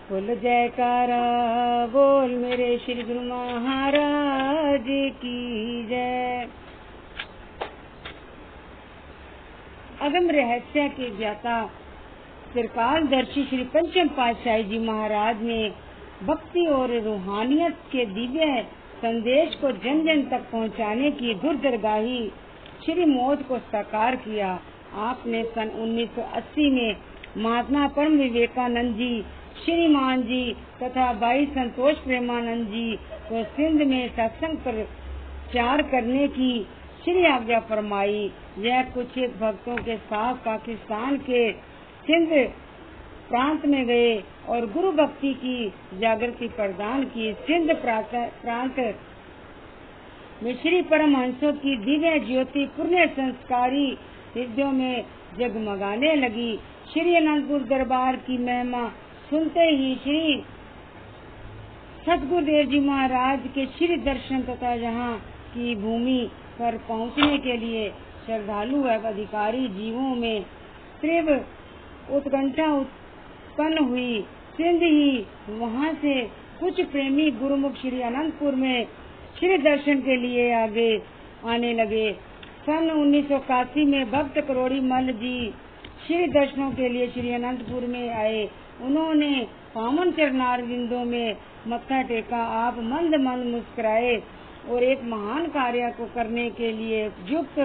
बोल जयकारा बोल मेरे श्री गुरु महाराज की जय। अगम रहस्य के ज्ञाता त्रिकालदर्शी श्री पंचम पातशाही जी महाराज ने भक्ति और रूहानियत के दिव्य संदेश को जन जन तक पहुंचाने की दूरदर्गाही श्री मौज को साकार किया। आपने सन 1980 में महात्मा परम विवेकानंद जी, श्रीमान जी तथा भाई संतोष प्रेमानंद जी को सिंध में सत्संग प्रचार करने की श्री आज्ञा फरमाई। यह कुछ एक भक्तों के साथ पाकिस्तान के सिंध प्रांत में गए और गुरु भक्ति की जागृति प्रदान की। सिंध प्रांत में श्री परमहंसों की दिव्य ज्योति पुण्य संस्कारी हृदयों में जगमगाने लगी। श्री अनंतपुर दरबार की महिमा सुनते ही श्री सतगुरुदेव जी महाराज के श्री दर्शन तथा यहाँ की भूमि पर पहुँचने के लिए श्रद्धालु एवं अधिकारी जीवों में तीव्र उत्कंठा उत्पन्न हुई। सिंध ही वहाँ से कुछ प्रेमी गुरुमुख श्री अनंतपुर में श्री दर्शन के लिए आगे आने लगे। सन 1981 में भक्त करोड़ी मल जी श्री दर्शनों के लिए श्री अनंतपुर में आए। उन्होंने पावन चरणारविंदों में मत्था टेका। आप मंद मंद मुस्कुराए और एक महान कार्य को करने के लिए युक्त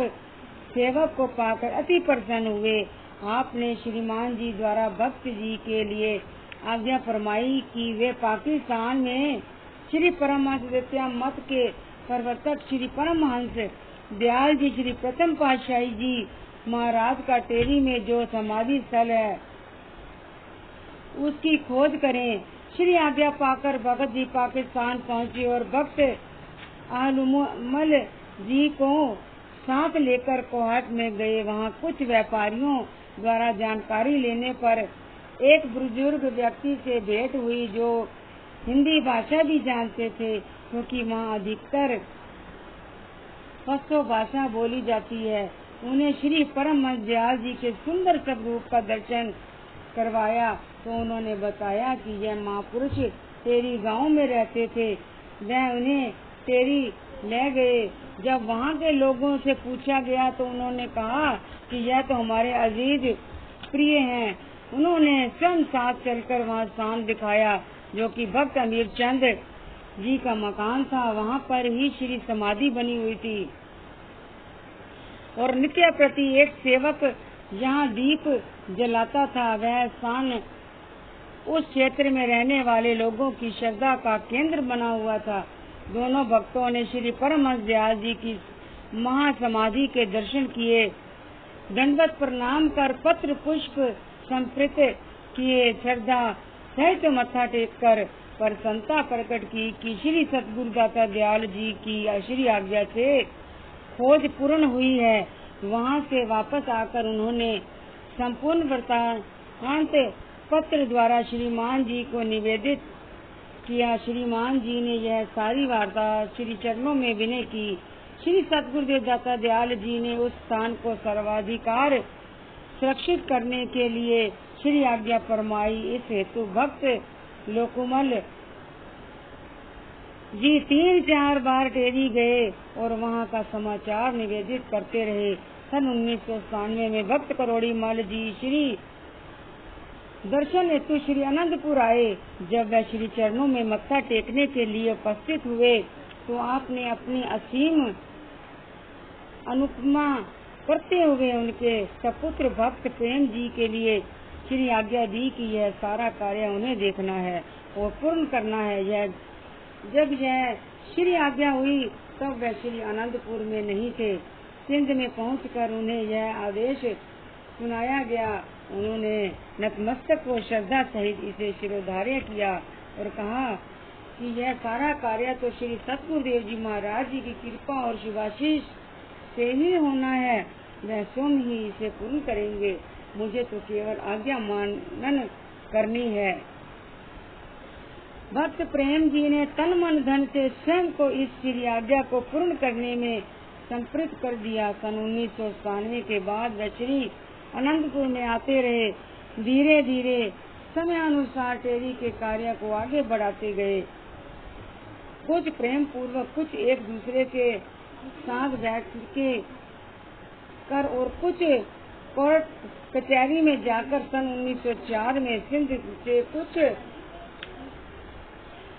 सेवक को पाकर अति प्रसन्न हुए। आपने श्रीमान जी द्वारा भक्त जी के लिए आज्ञा फरमाई कि वे पाकिस्तान में श्री परमहंस द्वितीय मत के प्रवर्तक श्री परमहंस दयाल जी श्री प्रथम पातशाही जी महाराज का टेरी में जो समाधि स्थल है उसकी खोज करें। श्री आज्ञा पाकर भगत जी पाकिस्तान पहुँचे और भक्त आलमल जी को साथ लेकर कोहट में गए। वहाँ कुछ व्यापारियों द्वारा जानकारी लेने पर एक बुजुर्ग व्यक्ति से भेंट हुई जो हिंदी भाषा भी जानते थे, क्योंकि वहाँ अधिकतर पश्तो भाषा बोली जाती है। उन्हें श्री परमहंस दयाल जी के सुंदर स्वरूप का दर्शन करवाया तो उन्होंने बताया कि यह महापुरुष टेरी गांव में रहते थे। वह उन्हें टेरी ले गए। जब वहाँ के लोगों से पूछा गया तो उन्होंने कहा कि यह तो हमारे अजीज प्रिय हैं। उन्होंने स्वयं साथ चलकर वहाँ स्थान दिखाया जो कि भक्त अमीर चंद जी का मकान था। वहाँ पर ही श्री समाधि बनी हुई थी और नित्य प्रति एक सेवक यहाँ दीप जलाता था। वह स्थान उस क्षेत्र में रहने वाले लोगों की श्रद्धा का केंद्र बना हुआ था। दोनों भक्तों ने श्री परमहंस दयाल जी की महासमाधि के दर्शन किए, दंडवत प्रणाम कर पत्र पुष्प समर्पित किए, श्रद्धा सहित मत्था टेक कर प्रसन्नता प्रकट की कि श्री सतगुरुदाता दयाल जी की श्री आज्ञा से खोज पूर्ण हुई है। वहाँ से वापस आकर उन्होंने संपूर्ण वृत्तांत पत्र द्वारा श्रीमान जी को निवेदित किया। श्रीमान जी ने यह सारी वार्ता श्री चरणों में विनय की। श्री सतगुरुदेव दाता दयाल जी ने उस स्थान को सर्वाधिकार सुरक्षित करने के लिए श्री आज्ञा फरमाई। इस हेतु भक्त लोकुमल जी 3-4 बार टेरी गए और वहाँ का समाचार निवेदित करते रहे। सन 1997 में भक्त करोड़ी मल जी श्री दर्शन हेतु श्री अनंतपुर आए। जब वह श्री चरणों में मत्था टेकने के लिए उपस्थित हुए तो आपने अपनी असीम अनुपमा करते हुए उनके सपुत्र भक्त प्रेम जी के लिए श्री आज्ञा दी कि यह सारा कार्य उन्हें देखना है और पूर्ण करना है। जब यह श्री आज्ञा हुई तब वह श्री अनंतपुर में नहीं थे। सिंध में पहुंचकर उन्हें यह आदेश सुनाया गया। उन्होंने नतमस्तक को श्रद्धा सहित इसे शिरोधार्य किया और कहा कि यह सारा कार्य तो श्री सतगुरुदेव जी महाराज जी की कृपा और शिवाशीष से ही होना है। वह स्वयं ही इसे पूर्ण करेंगे। मुझे तो केवल आज्ञा मानन करनी है। भक्त प्रेम जी ने तन मन धन से स्वयं को इस श्री आज्ञा को पूर्ण करने में संप्रत कर दिया। सन 1997 के बाद वह श्री अनंतपुर में आते रहे। धीरे धीरे समय अनुसार टेरी के कार्य को आगे बढ़ाते गए। कुछ प्रेम पूर्वक, कुछ एक दूसरे के साथ बैठ के कर और कुछ कोर्ट कचहरी में जाकर सन 1904 में सिंध से कुछ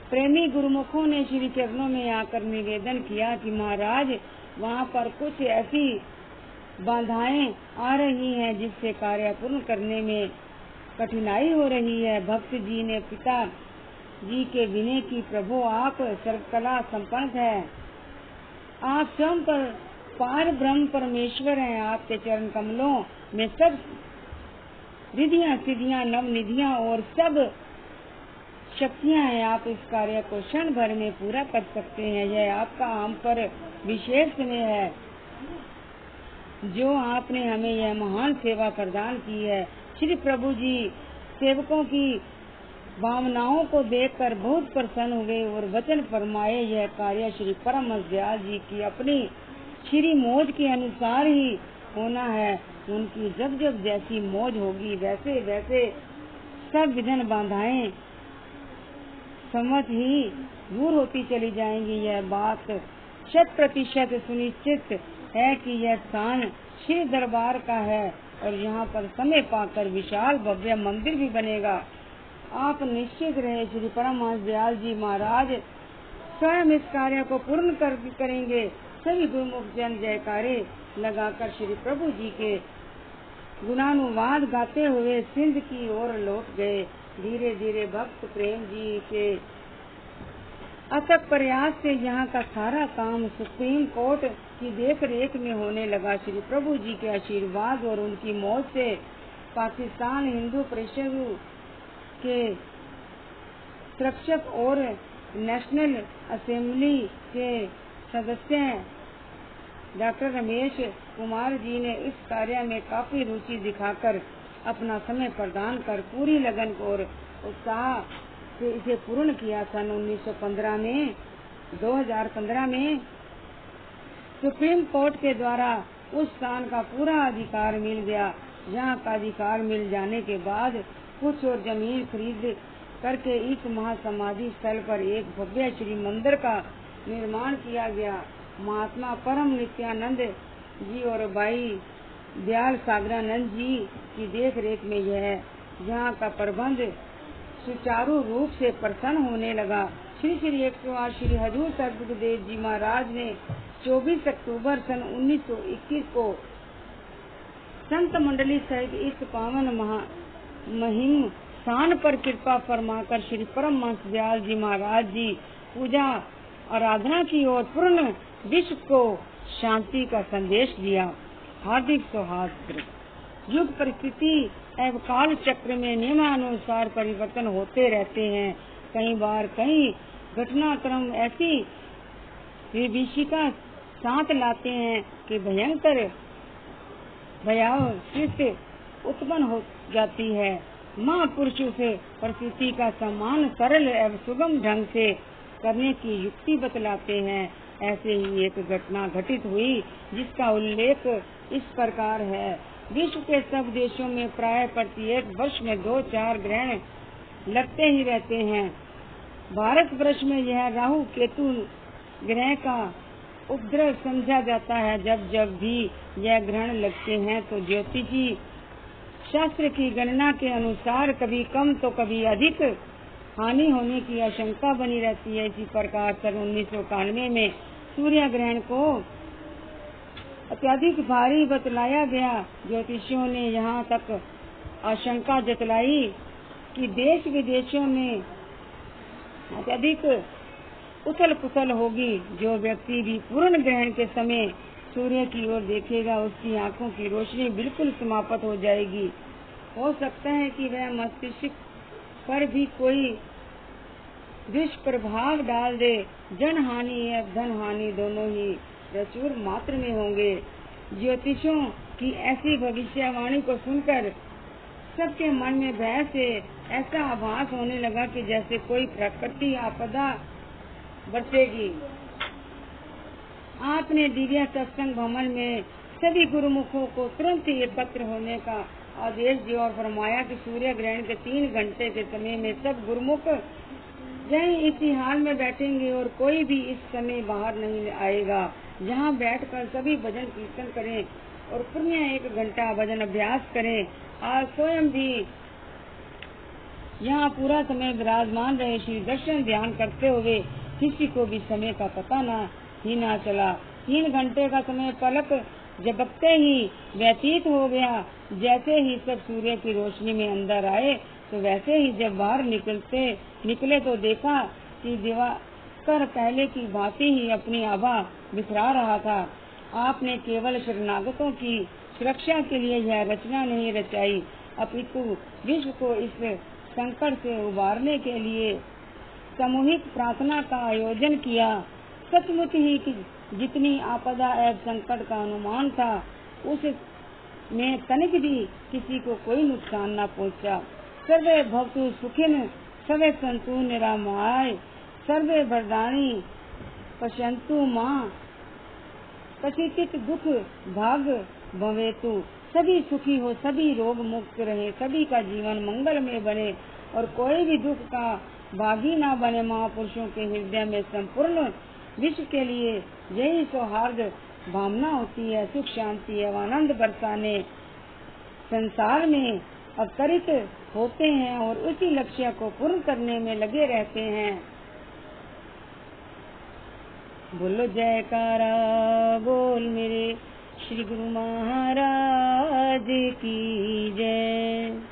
प्रेमी गुरुमुखों ने श्री चरणों में आकर निवेदन किया कि महाराज, वहाँ पर कुछ ऐसी बाधाएं आ रही हैं जिससे कार्य पूर्ण करने में कठिनाई हो रही है। भक्त जी ने पिता जी के विनय की, प्रभु आप सर्वकला संपन्न है, आप स्वयं पर पार ब्रह्म परमेश्वर हैं, आपके चरण कमलों में सब रिधियां सिद्धियां नव निधियां और सब शक्तियां हैं। आप इस कार्य को क्षण भर में पूरा कर सकते हैं। यह आपका हम पर विशेष स्नेह है जो आपने हमें यह महान सेवा प्रदान की है। श्री प्रभु जी सेवकों की भावनाओं को देखकर बहुत प्रसन्न हुए और वचन फरमाए, यह कार्य श्री परमहंस दयाल जी की अपनी श्री मौज के अनुसार ही होना है। उनकी जब जब जैसी मौज होगी वैसे वैसे सब विघ्न बाधाएं समझ ही दूर होती चली जाएंगी। यह बात 100% सुनिश्चित है कि यह स्थान श्री दरबार का है और यहाँ पर समय पाकर विशाल भव्य मंदिर भी बनेगा। आप निश्चित रहे, श्री परमहंस दयाल जी महाराज स्वयं इस कार्य को पूर्ण करेंगे। सभी गुरुमुख जन जयकारे लगाकर श्री प्रभु जी के गुणानुवाद गाते हुए सिंध की ओर लौट गए। धीरे धीरे भक्त प्रेम जी के अथक प्रयास से यहाँ का सारा काम सुप्रीम कोर्ट की देख रेख में होने लगा। श्री प्रभु जी के आशीर्वाद और उनकी मौज से पाकिस्तान हिंदू परिषद के संरक्षक और नेशनल असेंबली के सदस्य डॉक्टर रमेश कुमार जी ने इस कार्य में काफी रुचि दिखाकर अपना समय प्रदान कर पूरी लगन और उत्साह से इसे पूर्ण किया। सन 2015 में सुप्रीम कोर्ट के द्वारा उस स्थान का पूरा अधिकार मिल गया। यहाँ का अधिकार मिल जाने के बाद कुछ और जमीन खरीद करके इस महासमाधि स्थल पर एक भव्य श्री मंदिर का निर्माण किया गया। महात्मा परम नित्यानंद जी और भाई दयाल सागरानंद जी की देख रेख में यहाँ का प्रबंध सुचारू रूप से प्रसन्न होने लगा। श्री 108 श्री हजूर सतगुरुदेव जी महाराज ने 24 अक्टूबर सन 1921 को संत मंडली सहित इस पावन महिम स्थान पर कृपा फरमाकर श्री परमहंस दयाल जी महाराज जी पूजा आराधना की और पूर्ण विश्व को शांति का संदेश दिया। हार्दिक सौहार्द। युग परिस्थिति एवं काल चक्र में नियमानुसार परिवर्तन होते रहते हैं। कई बार कई घटनाक्रम ऐसी विभीषिका साथ लाते हैं कि भयंकर भयावह स्थिति उत्पन्न हो जाती है। महापुरुषों से परिस्थिति का सम्मान सरल एवं सुगम ढंग से करने की युक्ति बतलाते हैं। ऐसे ही एक घटना घटित हुई जिसका उल्लेख इस प्रकार है। विश्व के सब देशों में प्राय प्रत्येक वर्ष में 2-4 ग्रहण लगते ही रहते हैं। भारत वर्ष में यह राहु केतु ग्रह का उपद्रव समझा जाता है। जब जब भी यह ग्रहण लगते हैं तो ज्योतिषी शास्त्र की गणना के अनुसार कभी कम तो कभी अधिक हानि होने की आशंका बनी रहती है। इसी प्रकार सन 1991 में सूर्य ग्रहण को अत्यधिक भारी बतलाया गया। ज्योतिषियों ने यहाँ तक आशंका जतलाई कि देश विदेशों में अत्यधिक उथल पुथल होगी। जो व्यक्ति भी पूर्ण ग्रहण के समय सूर्य की ओर देखेगा उसकी आंखों की रोशनी बिल्कुल समाप्त हो जाएगी। हो सकता है कि वह मस्तिष्क पर भी कोई दुष्प्रभाव डाल दे। जन हानि एवं धन हानि दोनों ही प्रचुर मात्रा में होंगे। ज्योतिषों की ऐसी भविष्यवाणी को सुनकर सबके मन में भय से ऐसा आभास होने लगा कि जैसे कोई प्रकृति आपदा बरसेगी। आपने दिव्य सत्संग भवन में सभी गुरुमुखों को तुरंत एकत्र होने का आदेश दिया और फरमाया कि सूर्य ग्रहण के 3 घंटे के समय में सब गुरुमुख जैन इसी हाल में बैठेंगे और कोई भी इस समय बाहर नहीं आएगा। जहाँ बैठकर सभी भजन कीर्तन करें और पुण्य 1 घंटा भजन अभ्यास करें। आज स्वयं भी यहाँ पूरा समय विराजमान रहे। श्री दर्शन ध्यान करते हुए किसी को भी समय का पता ही ना चला। 3 घंटे का समय पलक झपकते ही व्यतीत हो गया। जैसे ही सब सूर्य की रोशनी में अंदर आए तो वैसे ही जब बाहर निकले तो देखा कि दिवाकर पहले की भांति ही अपनी आभा बिखरा रहा था। आपने केवल शरणागतों की सुरक्षा के लिए यह रचना नहीं रचाई, अपितु विश्व को इस संकट से उबारने के लिए सामूहिक प्रार्थना का आयोजन किया। सचमुच ही कि जितनी आपदा एवं संकट का अनुमान था उसमें तनिक भी किसी को कोई नुकसान न पहुंचा। सर्वे भवतु सुखिन सर्वे सन्तु निरामयाः सर्वे भद्राणि पश्यन्तु मां कचिचित् दुख भाग भवेतु। सभी सुखी हो, सभी रोग मुक्त रहे, सभी का जीवन मंगल में बने और कोई भी दुख का भागी ना बने। महापुरुषों के हृदय में संपूर्ण विश्व के लिए यही सौहार्द भावना होती है। सुख शांति एवं आनंद बरसाने संसार में अवतरित होते हैं और उसी लक्ष्य को पूर्ण करने में लगे रहते हैं। बोलो जयकारा बोल मेरे श्री गुरु महाराज की जय।